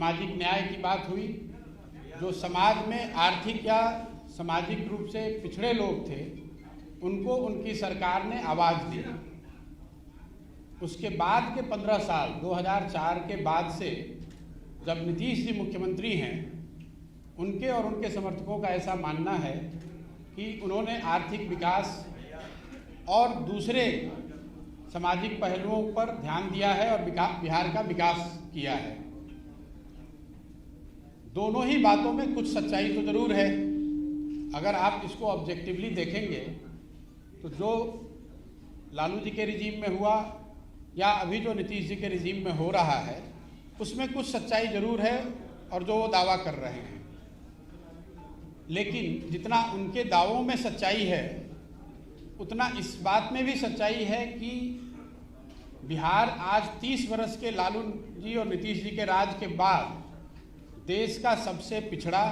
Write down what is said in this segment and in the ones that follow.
सामाजिक न्याय की बात हुई। जो समाज में आर्थिक या सामाजिक रूप से पिछड़े लोग थे उनको उनकी सरकार ने आवाज़ दी। उसके बाद के 15 साल 2004 के बाद से जब नीतीश जी मुख्यमंत्री हैं, उनके और उनके समर्थकों का ऐसा मानना है कि उन्होंने आर्थिक विकास और दूसरे सामाजिक पहलुओं पर ध्यान दिया है और बिहार का विकास किया है। दोनों ही बातों में कुछ सच्चाई तो ज़रूर है। अगर आप इसको ऑब्जेक्टिवली देखेंगे तो जो लालू जी के रिजीम में हुआ या अभी जो नीतीश जी के रिजीम में हो रहा है उसमें कुछ सच्चाई ज़रूर है और जो वो दावा कर रहे हैं, लेकिन जितना उनके दावों में सच्चाई है उतना इस बात में भी सच्चाई है कि बिहार आज 30 वर्ष के लालू जी और नीतीश जी के राज के बाद देश का सबसे पिछड़ा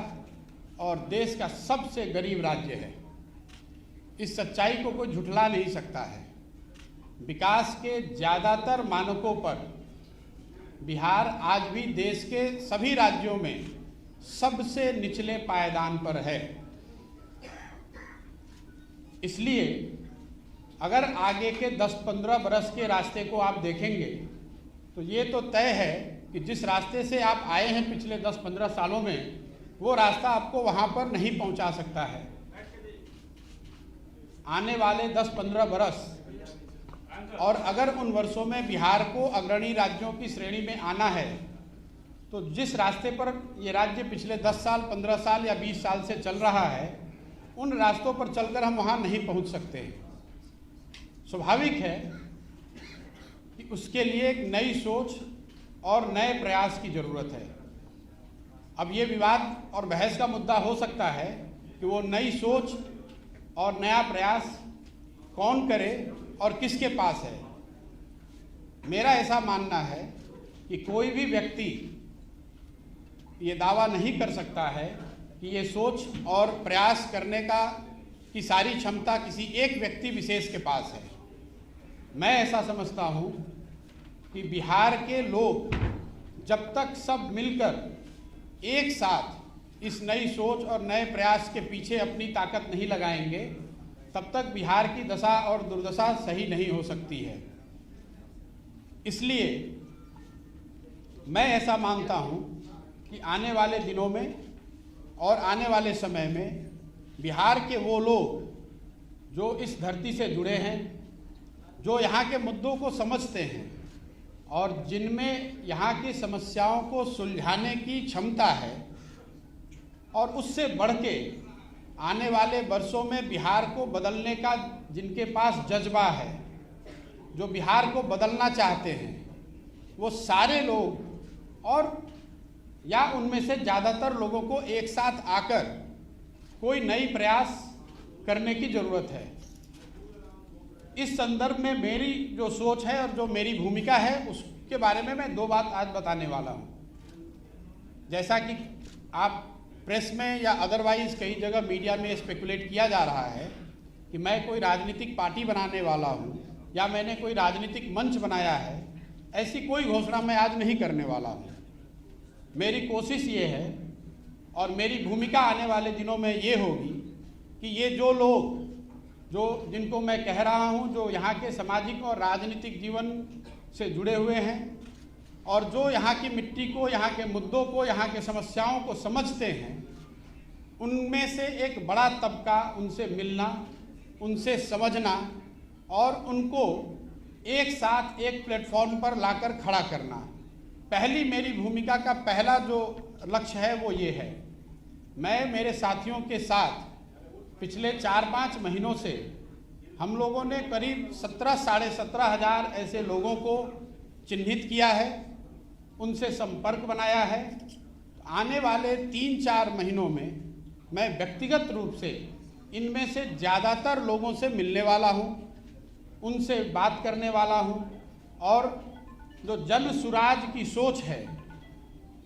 और देश का सबसे गरीब राज्य है। इस सच्चाई को कोई झुठला नहीं सकता है। विकास के ज़्यादातर मानकों पर बिहार आज भी देश के सभी राज्यों में सबसे निचले पायदान पर है। इसलिए अगर आगे के 10-15 बरस के रास्ते को आप देखेंगे तो ये तो तय है कि जिस रास्ते से आप आए हैं पिछले 10-15 सालों में, वो रास्ता आपको वहाँ पर नहीं पहुँचा सकता है। आने वाले 10-15 बरस और अगर उन वर्षों में बिहार को अग्रणी राज्यों की श्रेणी में आना है तो जिस रास्ते पर ये राज्य पिछले 10 साल, 15 साल या 20 साल से चल रहा है, उन रास्तों पर चलकर हम वहाँ नहीं पहुँच सकते हैं। स्वाभाविक है कि उसके लिए एक नई सोच और नए प्रयास की ज़रूरत है। अब ये विवाद और बहस का मुद्दा हो सकता है कि वो नई सोच और नया प्रयास कौन करे और किसके पास है। मेरा ऐसा मानना है कि कोई भी व्यक्ति ये दावा नहीं कर सकता है कि ये सोच और प्रयास करने की सारी क्षमता किसी एक व्यक्ति विशेष के पास है। मैं ऐसा समझता हूँ कि बिहार के लोग जब तक सब मिलकर एक साथ इस नई सोच और नए प्रयास के पीछे अपनी ताकत नहीं लगाएंगे, तब तक बिहार की दशा और दुर्दशा सही नहीं हो सकती है। इसलिए मैं ऐसा मानता हूँ कि आने वाले दिनों में और आने वाले समय में बिहार के वो लोग जो इस धरती से जुड़े हैं, जो यहाँ के मुद्दों को समझते हैं और जिनमें यहाँ की समस्याओं को सुलझाने की क्षमता है और उससे बढ़ के आने वाले वर्षों में बिहार को बदलने का जिनके पास जज्बा है, जो बिहार को बदलना चाहते हैं, वो सारे लोग और या उनमें से ज़्यादातर लोगों को एक साथ आकर कोई नई प्रयास करने की ज़रूरत है। इस संदर्भ में मेरी जो सोच है और जो मेरी भूमिका है उसके बारे में मैं 2 बात आज बताने वाला हूँ। जैसा कि आप प्रेस में या अदरवाइज कई जगह मीडिया में स्पेकुलेट किया जा रहा है कि मैं कोई राजनीतिक पार्टी बनाने वाला हूँ या मैंने कोई राजनीतिक मंच बनाया है, ऐसी कोई घोषणा मैं आज नहीं करने वाला हूँ। मेरी कोशिश ये है और मेरी भूमिका आने वाले दिनों में ये होगी कि ये जो लोग जिनको मैं कह रहा हूँ, जो यहाँ के सामाजिक और राजनीतिक जीवन से जुड़े हुए हैं और जो यहाँ की मिट्टी को, यहाँ के मुद्दों को, यहाँ के समस्याओं को समझते हैं, उनमें से एक बड़ा तबका उनसे मिलना, उनसे समझना और उनको एक साथ एक प्लेटफॉर्म पर लाकर खड़ा करना। पहली मेरी भूमिका का पहला जो लक्ष्य है वो ये है। मैं मेरे साथियों के साथ पिछले 4-5 महीनों से हम लोगों ने करीब 17,000-17,500 ऐसे लोगों को चिन्हित किया है, उनसे संपर्क बनाया है। आने वाले 3-4 महीनों में मैं व्यक्तिगत रूप से इनमें से ज़्यादातर लोगों से मिलने वाला हूँ, उनसे बात करने वाला हूँ और जो जन सुराज की सोच है,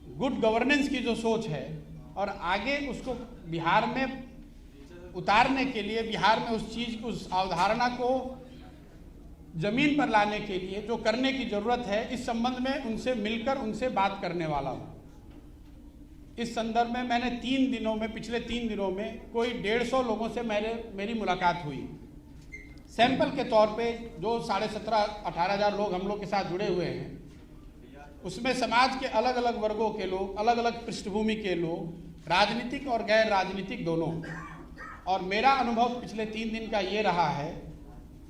गुड गवर्नेंस की जो सोच है और आगे उसको बिहार में उतारने के लिए, बिहार में उस चीज़ को, उस अवधारणा को ज़मीन पर लाने के लिए जो करने की ज़रूरत है, इस संबंध में उनसे मिलकर उनसे बात करने वाला हूँ। इस संदर्भ में मैंने पिछले 3 दिनों में कोई 150 लोगों से मेरी मुलाकात हुई। सैंपल के तौर पे जो 17,500-18,000 लोग हम लोग के साथ जुड़े हुए हैं, उसमें समाज के अलग अलग वर्गों के लोग, अलग अलग पृष्ठभूमि के लोग, राजनीतिक और गैर राजनीतिक दोनों। और मेरा अनुभव पिछले 3 दिन का ये रहा है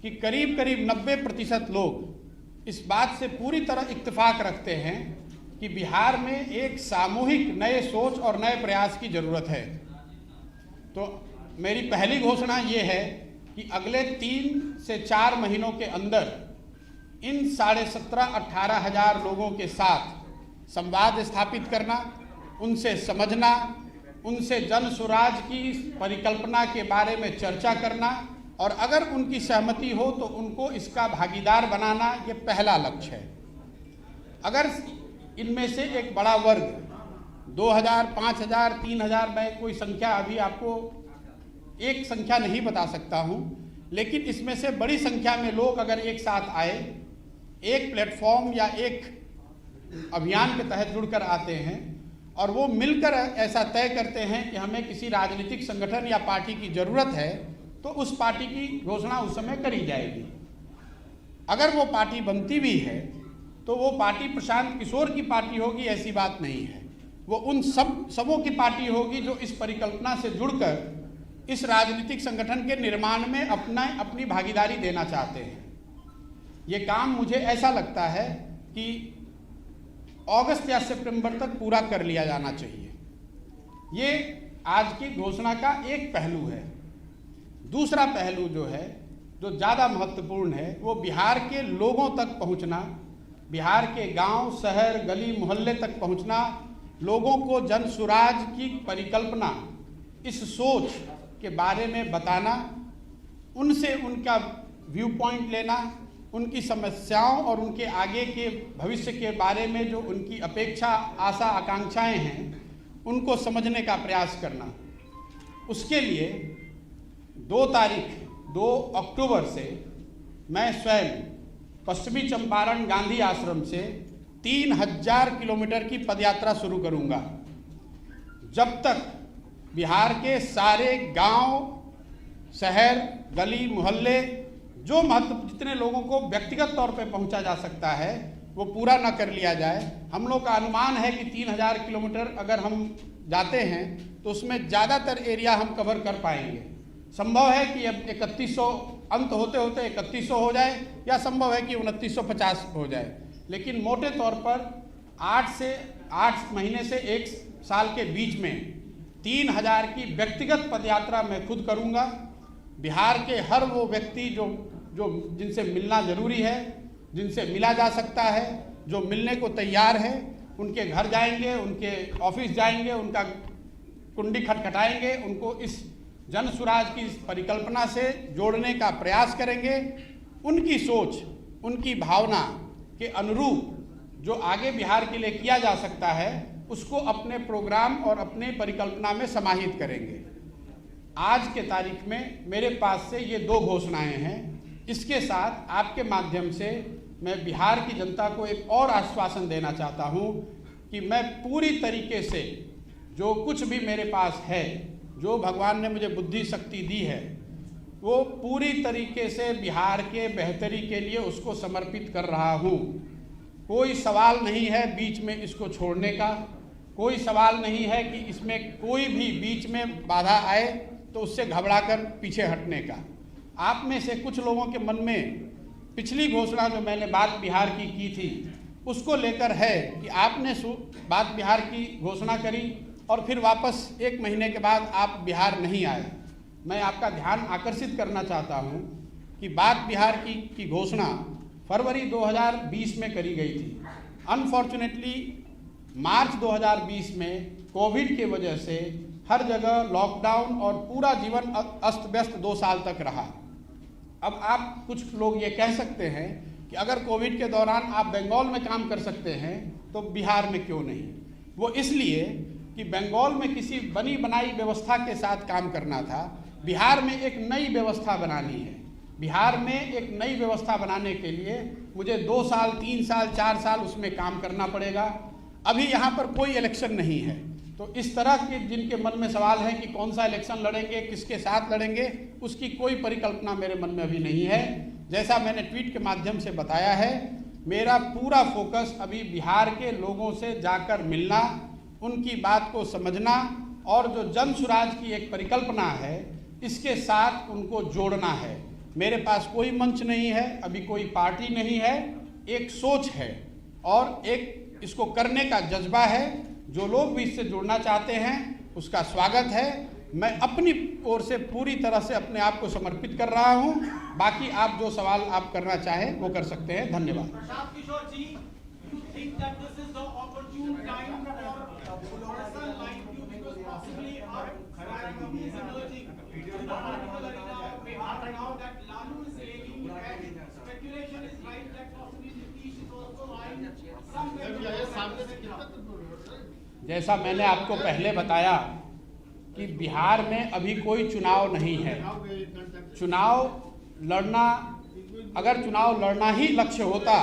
कि करीब करीब 90% लोग इस बात से पूरी तरह इत्तेफाक रखते हैं कि बिहार में एक सामूहिक नए सोच और नए प्रयास की ज़रूरत है। तो मेरी पहली घोषणा ये है कि अगले 3 से 4 महीनों के अंदर इन 17,500-18,000 लोगों के साथ संवाद स्थापित करना, उनसे समझना, उनसे जन सुराज की परिकल्पना के बारे में चर्चा करना और अगर उनकी सहमति हो तो उनको इसका भागीदार बनाना, ये पहला लक्ष्य है। अगर इनमें से एक बड़ा वर्ग 2,000, 5,000, 3,000, मैं कोई संख्या अभी आपको एक संख्या नहीं बता सकता हूं, लेकिन इसमें से बड़ी संख्या में लोग अगर एक साथ आए, एक प्लेटफॉर्म या एक अभियान के तहत जुड़कर आते हैं और वो मिलकर ऐसा तय करते हैं कि हमें किसी राजनीतिक संगठन या पार्टी की ज़रूरत है, तो उस पार्टी की घोषणा उस समय करी जाएगी। अगर वो पार्टी बनती भी है तो वो पार्टी प्रशांत किशोर की पार्टी होगी, ऐसी बात नहीं है। वो उन सबों की पार्टी होगी जो इस परिकल्पना से जुड़कर इस राजनीतिक संगठन के निर्माण में अपनी भागीदारी देना चाहते हैं। ये काम मुझे ऐसा लगता है कि अगस्त या सितंबर तक पूरा कर लिया जाना चाहिए। ये आज की घोषणा का एक पहलू है। दूसरा पहलू जो है, जो ज़्यादा महत्वपूर्ण है, वो बिहार के लोगों तक पहुंचना, बिहार के गांव, शहर, गली मोहल्ले तक पहुंचना, लोगों को जन सुराज की परिकल्पना, इस सोच के बारे में बताना, उनसे उनका व्यू पॉइंट लेना, उनकी समस्याओं और उनके आगे के भविष्य के बारे में जो उनकी अपेक्षा, आशा, आकांक्षाएं हैं, उनको समझने का प्रयास करना। उसके लिए 2 अक्टूबर से मैं स्वयं पश्चिमी चंपारण गांधी आश्रम से 3,000 किलोमीटर की पदयात्रा शुरू करूंगा। जब तक बिहार के सारे गांव, शहर, गली मोहल्ले, जो जितने लोगों को व्यक्तिगत तौर पे पहुंचा जा सकता है, वो पूरा ना कर लिया जाए। हम लोग का अनुमान है कि 3,000 किलोमीटर अगर हम जाते हैं तो उसमें ज़्यादातर एरिया हम कवर कर पाएंगे। संभव है कि अब 3100 अंत होते होते 3100 हो जाए, या संभव है कि 2950 हो जाए, लेकिन मोटे तौर पर 8 महीने से 1 साल के बीच में 3,000 की व्यक्तिगत पदयात्रा मैं खुद करूंगा। बिहार के हर वो व्यक्ति जो जिनसे मिलना जरूरी है, जिनसे मिला जा सकता है, जो मिलने को तैयार है, उनके घर जाएंगे, उनके ऑफिस जाएंगे, उनका कुंडी खटखटाएंगे, उनको इस जन सुराज की परिकल्पना से जोड़ने का प्रयास करेंगे। उनकी सोच, उनकी भावना के अनुरूप जो आगे बिहार के लिए किया जा सकता है, उसको अपने प्रोग्राम और अपने परिकल्पना में समाहित करेंगे। आज के तारीख में मेरे पास से ये 2 घोषणाएं हैं। इसके साथ आपके माध्यम से मैं बिहार की जनता को एक और आश्वासन देना चाहता हूं कि मैं पूरी तरीके से जो कुछ भी मेरे पास है, जो भगवान ने मुझे बुद्धि शक्ति दी है, वो पूरी तरीके से बिहार के बेहतरी के लिए उसको समर्पित कर रहा हूँ। कोई सवाल नहीं है बीच में इसको छोड़ने का, कोई सवाल नहीं है कि इसमें कोई भी बीच में बाधा आए तो उससे घबराकर पीछे हटने का। आप में से कुछ लोगों के मन में पिछली घोषणा जो मैंने बात बिहार की थी, उसको लेकर है कि आपने बात बिहार की घोषणा करी और फिर वापस 1 महीने के बाद आप बिहार नहीं आए। मैं आपका ध्यान आकर्षित करना चाहता हूं कि बात बिहार की घोषणा फरवरी 2020 में करी गई थी। अनफॉर्चुनेटली मार्च 2020 में कोविड की वजह से हर जगह लॉकडाउन और पूरा जीवन अस्त व्यस्त 2 साल तक रहा। अब आप कुछ लोग ये कह सकते हैं कि अगर कोविड के दौरान आप बंगाल में काम कर सकते हैं तो बिहार में क्यों नहीं। वो इसलिए कि बंगाल में किसी बनी बनाई व्यवस्था के साथ काम करना था, बिहार में एक नई व्यवस्था बनानी है। बिहार में एक नई व्यवस्था बनाने के लिए मुझे 2 साल, 3 साल, 4 साल उसमें काम करना पड़ेगा। अभी यहाँ पर कोई इलेक्शन नहीं है, तो इस तरह के जिनके मन में सवाल है कि कौन सा इलेक्शन लड़ेंगे, किसके साथ लड़ेंगे, उसकी कोई परिकल्पना मेरे मन में अभी नहीं है। जैसा मैंने ट्वीट के माध्यम से बताया है, मेरा पूरा फोकस अभी बिहार के लोगों से जाकर मिलना, उनकी बात को समझना और जो जन सुराज की एक परिकल्पना है इसके साथ उनको जोड़ना है। मेरे पास कोई मंच नहीं है, अभी कोई पार्टी नहीं है, एक सोच है और एक इसको करने का जज्बा है। जो लोग भी इससे जुड़ना चाहते हैं उसका स्वागत है। मैं अपनी ओर से पूरी तरह से अपने आप को समर्पित कर रहा हूं। बाकी आप जो सवाल आप करना चाहें वो कर सकते हैं। धन्यवाद। प्रशांत किशोर जी, you think that this is the opportune time for a person like you because possibly our strategy is emerging in the political arena of Bihar now that Lalu is leaving and speculation is right that possibly Nitish is also eyeing some जैसा मैंने आपको पहले बताया कि बिहार में अभी कोई चुनाव नहीं है। चुनाव लड़ना, अगर चुनाव लड़ना ही लक्ष्य होता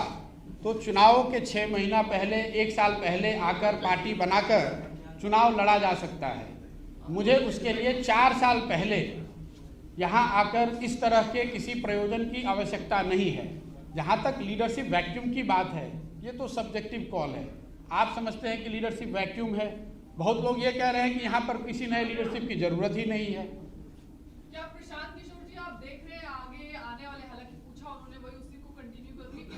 तो चुनाव के 6 महीना पहले, 1 साल पहले आकर पार्टी बनाकर चुनाव लड़ा जा सकता है। मुझे उसके लिए 4 साल पहले यहाँ आकर इस तरह के किसी प्रयोजन की आवश्यकता नहीं है। जहाँ तक लीडरशिप वैक्यूम की बात है, ये तो सब्जेक्टिव कॉल है। आप समझते हैं कि लीडरशिप वैक्यूम है, बहुत लोग ये कह रहे हैं कि यहाँ पर किसी नए लीडरशिप की जरूरत ही नहीं है। क्या प्रशांत किशोर जी आप देख रहे हैं आगे आने वाले, हालांकि पूछा उन्होंने, वही उसी को कंटिन्यू करूंगी कि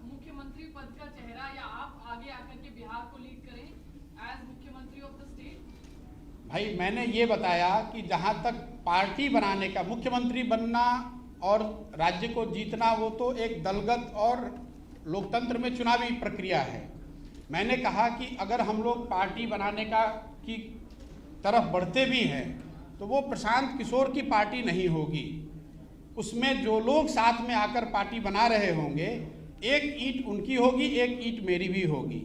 मुख्यमंत्री पद का चेहरा या आप आगे आकर के बिहार को लीड करें एज मुख्यमंत्री ऑफ द स्टेट? भाई मैंने ये बताया कि जहाँ तक पार्टी बनाने का, मुख्यमंत्री बनना और राज्य को जीतना वो तो एक दलगत और लोकतंत्र में चुनावी प्रक्रिया है। मैंने कहा कि अगर हम लोग पार्टी बनाने की तरफ बढ़ते भी हैं तो वो प्रशांत किशोर की पार्टी नहीं होगी। उसमें जो लोग साथ में आकर पार्टी बना रहे होंगे, एक ईंट उनकी होगी, एक ईंट मेरी भी होगी।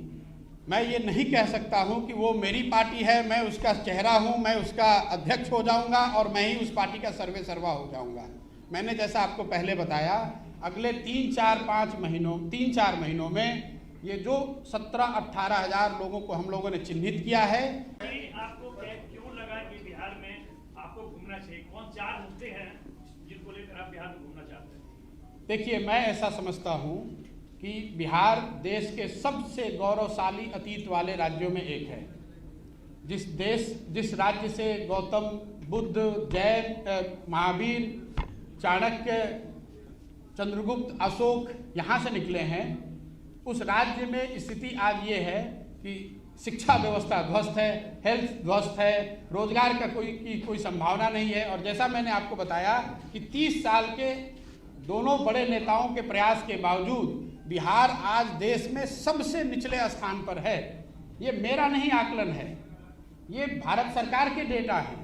मैं ये नहीं कह सकता हूं कि वो मेरी पार्टी है, मैं उसका चेहरा हूं, मैं उसका अध्यक्ष हो जाऊंगा और मैं ही उस पार्टी का सर्वे सर्वा हो जाऊंगा। मैंने जैसा आपको पहले बताया, अगले 3-4 महीनों में ये जो 17-18 हजार लोगों को हम लोगों ने चिन्हित किया है। आपको क्यों लगा कि बिहार में आपको घूमना चाहिए? कौन 4 मुद्दे हैं जिनको लेकर आप बिहार में घूमना चाहते हैं? देखिए, मैं ऐसा समझता हूं कि बिहार देश के सबसे गौरवशाली अतीत वाले राज्यों में एक है। जिस राज्य से गौतम बुद्ध, जैन, महावीर, चाणक्य, चंद्रगुप्त, अशोक यहाँ से निकले हैं, उस राज्य में स्थिति आज ये है कि शिक्षा व्यवस्था ध्वस्त है, हेल्थ ध्वस्त है, रोजगार का कोई संभावना नहीं है। और जैसा मैंने आपको बताया कि 30 साल के दोनों बड़े नेताओं के प्रयास के बावजूद बिहार आज देश में सबसे निचले स्थान पर है। ये मेरा नहीं आकलन है, ये भारत सरकार के डेटा है।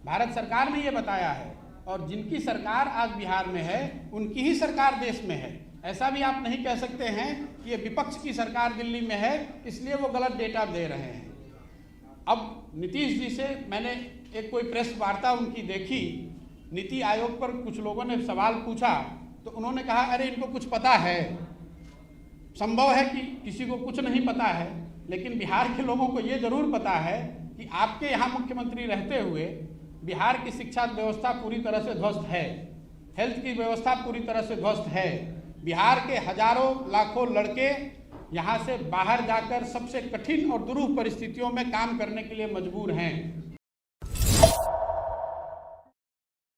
भारत सरकार ने ये बताया है और जिनकी सरकार आज बिहार में है उनकी ही सरकार देश में है। ऐसा भी आप नहीं कह सकते हैं कि ये विपक्ष की सरकार दिल्ली में है इसलिए वो गलत डेटा दे रहे हैं। अब नीतीश जी से मैंने एक कोई प्रेस वार्ता उनकी देखी, नीति आयोग पर कुछ लोगों ने सवाल पूछा तो उन्होंने कहा अरे इनको कुछ पता है। संभव है कि किसी को कुछ नहीं पता है, लेकिन बिहार के लोगों को ये जरूर पता है कि आपके यहाँ मुख्यमंत्री रहते हुए बिहार की शिक्षा व्यवस्था पूरी तरह से ध्वस्त है, हेल्थ की व्यवस्था पूरी तरह से ध्वस्त है। बिहार के हजारों लाखों लड़के यहाँ से बाहर जाकर सबसे कठिन और दुरूह परिस्थितियों में काम करने के लिए मजबूर हैं।